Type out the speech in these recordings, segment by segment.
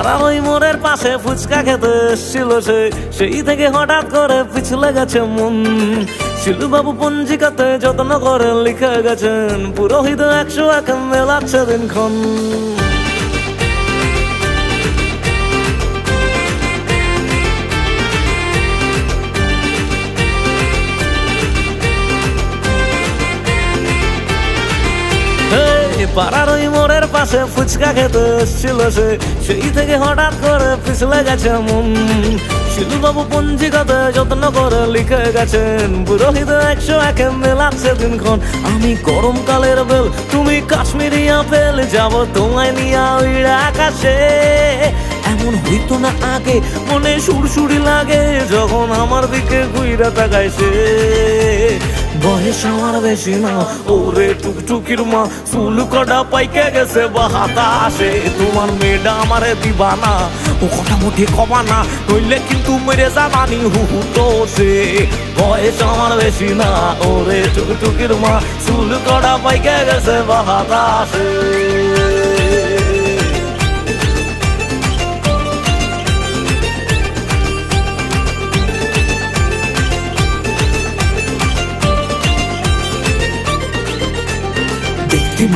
পাড়ার ওই মোড়ের পাশে ফুচকা খেতে এসেছিল সেই থেকে হঠাৎ করে পিছলে গেছে মন। শিলুবাবু পঞ্জিকাতে যত্ন করে লিখে গেছেন, পুরোহিত 101 মেলাচ্ছে দিনক্ষণ। পাড়ার ওই মোড়ের পাশে ফুচকা খেতে এসেছিল সেই থেকে হঠাৎ করে পিছলে গেছে মন। শিলুবাবু পঞ্জিকাতে যত্ন করে লিখে গেছেন, পুরোহিত 101 মেলাচ্ছে দিনক্ষণ। আমি গরমকালের বেল, তুমি কাশ্মীরি আপেল, যাব তোমায় নিয়ে ওই আকাশে। এমন হইতো না আগে, মনে সুরসুরি লাগে যখন আমার দিকে ঘুইরা তাকায় সে। বয়স আমার বেশি না, ওরে টুকটুকির মা, চুল কটা পাইকে গেছে বাতাসে। তোমার মেয়েটা আমারে দিবা না, ও কথা মুঠে কমা না, নইলে কিন্তু মেরে যাবানি হুহুটো সে। বয়স আমার বেশি না, ওরে টুকটুকির মা, চুল কটা পাইকে গেছে বাতাসে।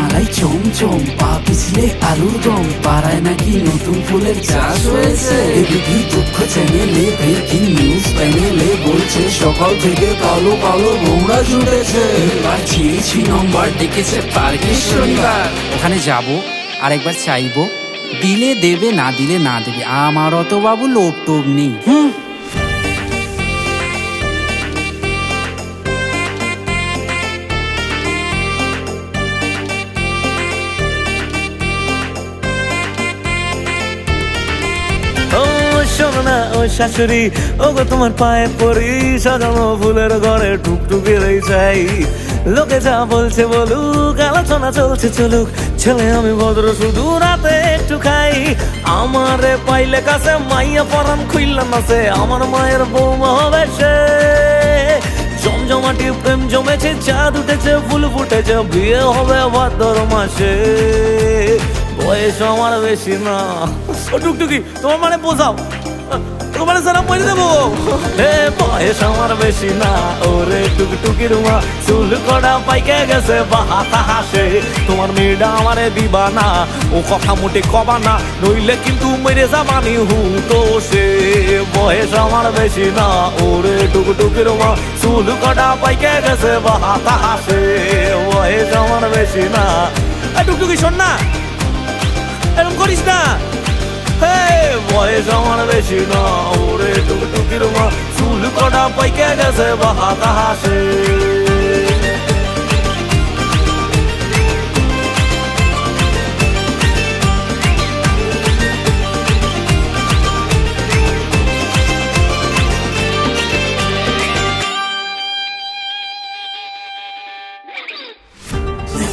মালাই চমচম, পা পিছলে আলুর দম, পাড়ায় নাকি নতুন ফুলের চাষ হয়েছে। এদিকে দুঃখ চ্যানেলে ব্রেকিং নিউজ প্যানেলে বলছে, সকাল থেকে কালো কালো গোমরা জুটেছে। এবার ছিঁড়েছি নম্বর ডেকেছে পার্কের শনিবার। ওখানে যাব, আরেকবার চাইবো, দিলে দেবে, না দিলে না দেবে, আমার অত বাবু লোভ টোভ নেই। শোনো না ও শাশুড়ি, ওগো তোমার পায়ে পড়ি, সাজানো ফুলের ঘরে টুকটুকি রই চাই। লোকে যা বলছে বলুক, আলোচনা চলছে চলুক, ছেলে আমি ভদ্র, শুধু রাতে একটু খাই। আমারে পাইলে কাছে মাইয়া পরান খুইলাম আছে, আমার মায়ের বৌমা হবে সে। জমজমাটি প্রেম জমেছে, চাঁদ উঠেছে, ফুল ফুটেছে, বিয়ে হবে ভাদ্র মাসে। বয়স আমার বেশি না, ও টুকটুকি তোমার মানে বোঝাও, তোমার সারা পয়সা দেবো। বয়স আমার বেশি না, ওরে টুকটুকির মা, চুল কড়া পাইকে গেছে বাতাসে। তোমার মেয়েটা আমারে দিবা না, ও কথা মোটে কবা না, নইলে কিন্তু মেরে যাবানি হুটো সে। বয়স আমার বেশি না, ওরে টুকটুকির মা, চুল কড়া পাইকে গেছে বাতাসে। বয়স আমার বেশি না, টুকটুকি শোন না, এরকম করিস না। বয়স আমার বেশি না, ওরে টুকটুকির মা, চুল কটা পাইকে গেছে বাতাসে।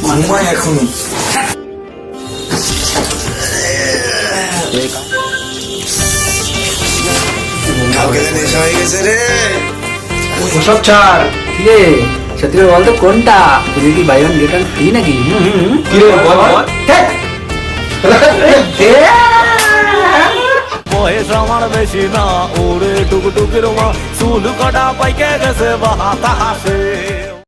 ঘুমায় এখনো। ওসব ছাড়, কিরে সত্যি করে বলতো কোনটা? তুই কি buy one get one free নাকি? বয়স আমার বেশি না, ওরে টুকটুকির মা, চুল কটা পাইকে গেছে বাতাসে।